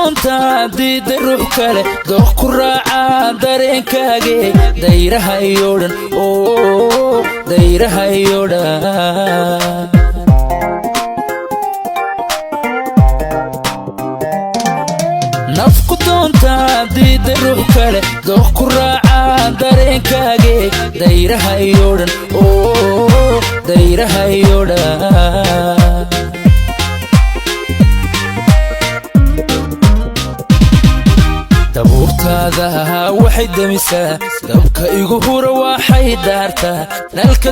doontaa diida ruux kale dooq ku raaca dareenkaage dayrahayo dhan dayrahayo dhan nafku doontaa diida ruux kale dooq ku raaca dareenkaage dayrahayo dhan dayrahayo dhan dabuurtaada waxay damisaa dabka igu hura waxay daartaa nalka